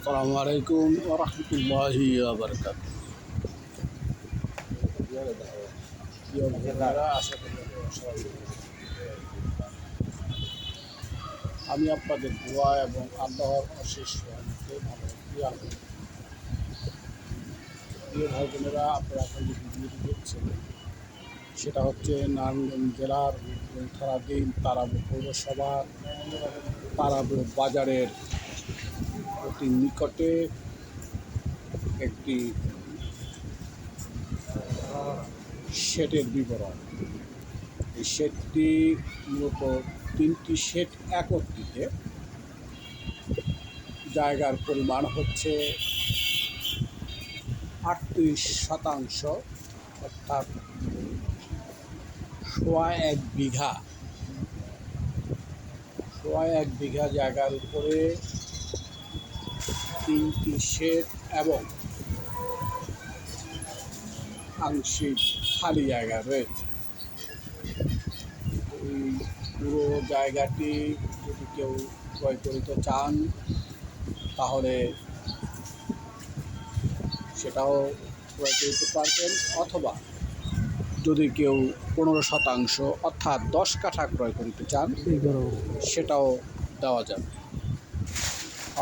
আসসালামু আলাইকুম ওয়া রাহমাতুল্লাহি ওয়া বারাকাতুহু। প্রিয় ভাইয়েরা, আশা করি আপনারা সবাই ভালো আছেন। আমি আপনাদের দোয়া এবং আল্লাহর অশেষ রহমতে ভালো আছি। প্রিয় ভাই বোনেরা, আপনারা এখন যে ভিডিওটি দেখছেন সেটা হচ্ছে নারায়ণগঞ্জ জেলার থানাধীন তারাপুর পৌরসভার তারাপুর বাজারের অতি নিকটে একটি শেডের বিবরণ। এই শেডটি মূলত 3টি শেড একত্রিত। জায়গার পরিমাণ হচ্ছে 38%, অর্থাৎ 1.5 বিঘা জায়গার উপরে 3টি শেড এবং আংশিক খালি জায়গা রয়েছে। এই পুরো জায়গাটি যদি কেউ ক্রয় করতে চান তাহলে সেটাও ক্রয় করতে পারবেন, অথবা যদি কেউ 15% অর্থাৎ 10 কাঠা ক্রয় করতে চান সেটাও দেওয়া যাবে।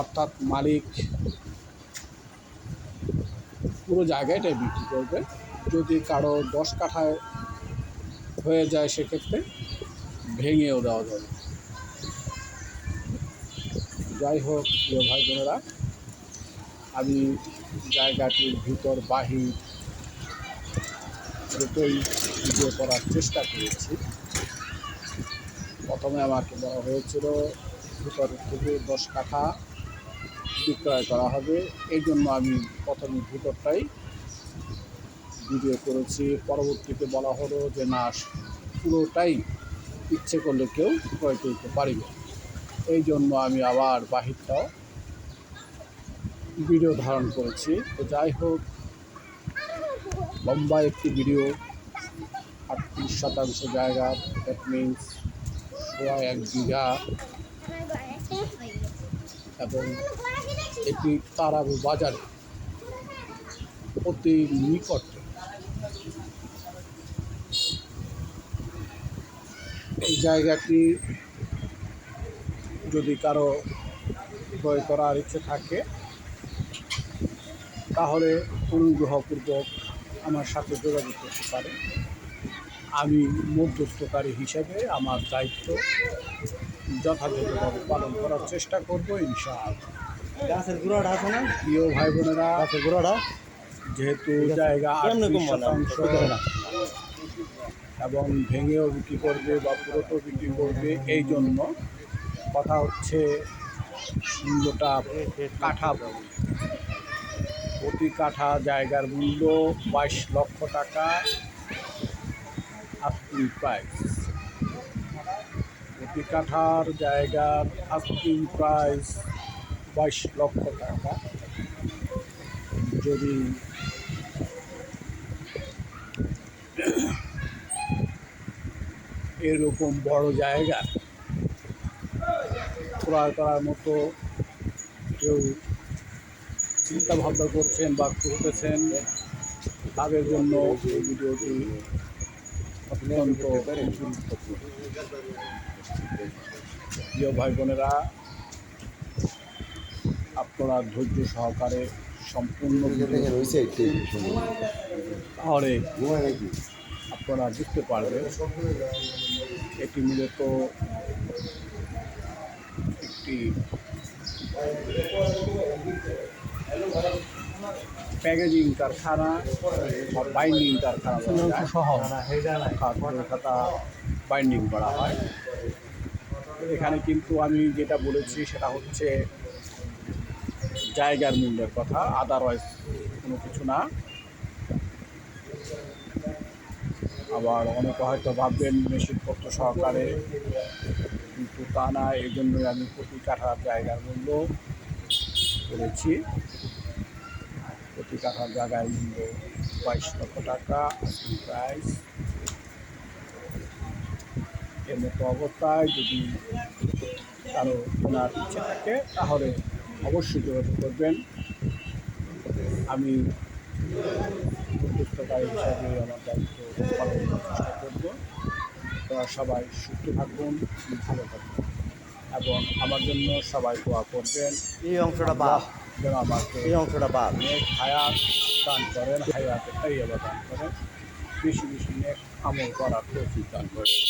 অর্থাৎ মালিক পুরো জায়গাটাই বিক্রি করবে। যদি কারো 10 কাঠায় হয়ে যায় সেক্ষেত্রে ভেঙেও দেওয়া যাবে। যাই হোক, প্রিয় ভাই বোনেরা, আমি জায়গাটির ভিতর বাহির দুটোই ভিডিও করার চেষ্টা করেছি। প্রথমে আমাকে বলা হয়েছিল ভিতর থেকে 10 কাঠা বিক্রয় করা হবে, এই জন্য আমি প্রথমে ভিতরটাই ভিডিও করেছি। পরবর্তীতে বলা হলো যে না, পুরোটাই ইচ্ছে করলে কেউ ক্রয় করতে পারবে, এই জন্য আমি আবার বাহিরটাও ভিডিও ধারণ করেছি। তো যাই হোক, লম্বা একটি ভিডিও, 38% জায়গা, দ্যাট মিনস 1.5 বিঘা, এবং এটি তারাপুর বাজারে অতি নিকটে। এই জায়গাটি যদি কারো ক্রয় করার ইচ্ছে থাকে তাহলে অনুগ্রহপূর্বক আমার সাথে যোগাযোগ করতে পারে। আমি মধ্যস্থকারী হিসেবে আমার দায়িত্ব যথাযথভাবে পালন করার চেষ্টা করব, ইনশাআল্লাহ। প্রিয় ভাই বোনেরা, যেহেতু জায়গা 38% এবং ভেঙেও বিক্রি করবে বা পুরোটো বিক্রি করবে, এই জন্য কথা হচ্ছে মূল্যটা কাঠা, প্রতি কাঠা জায়গার মূল্য 22 লক্ষ টাকা আস্কিং প্রাইস। প্রতি কাঠার জায়গার আস্কিং প্রাইস 22 লক্ষ টাকা। যদি এরকম বড় জায়গা ক্রয় করার মতো কেউ চিন্তা ভাবনা করছেন বা করতেছেন, তাদের জন্য এই ভিডিওটি অত্যন্ত গুরুত্বপূর্ণ। প্রিয় ভাই বোনেরা, আপনারা ধৈর্য সহকারে সম্পূর্ণ তাহলে আপনারা বুঝতে পারবেন এটি মূলত একটি প্যাকেজিং কারখানা বা বাইন্ডিং কারখানা সহ খাতা বাইন্ডিং করা হয়। এখানে কিন্তু আমি যেটা বলেছি সেটা হচ্ছে জায়গার মূল্যের কথা, আদারওয়াইজ কোনো কিছু না। আবার অনেকে হয়তো ভাববেন মেশিনপত্র সহকারে, কিন্তু তা না। এই জন্যই আমি প্রতি কাঠার জায়গার মূল্য বলেছি। প্রতি কাঠার জায়গার মূল্য 22 লক্ষ টাকা প্রাইস। এর মতো অবস্থায় যদি কারো কেনার ইচ্ছে থাকে তাহলে অবশ্যই যোগাযোগ করবেন। আমি পুস্তকার হিসাবে আমার দায়িত্ব পালন করার চেষ্টা করব। তোরা সবাই সুস্থ থাকুন, ভালো থাকুন এবং আমার জন্য সবাই দোয়া করবেন। এই অংশটা আল্লাহ বাদ, যেন আমাকে এই অংশটা বাদ। নেক হায়াত দান করেন, হায়াতে তাইয়্যিবা দান করেন, বেশি বেশি নেক আমল করার তৌফিক দান করেন।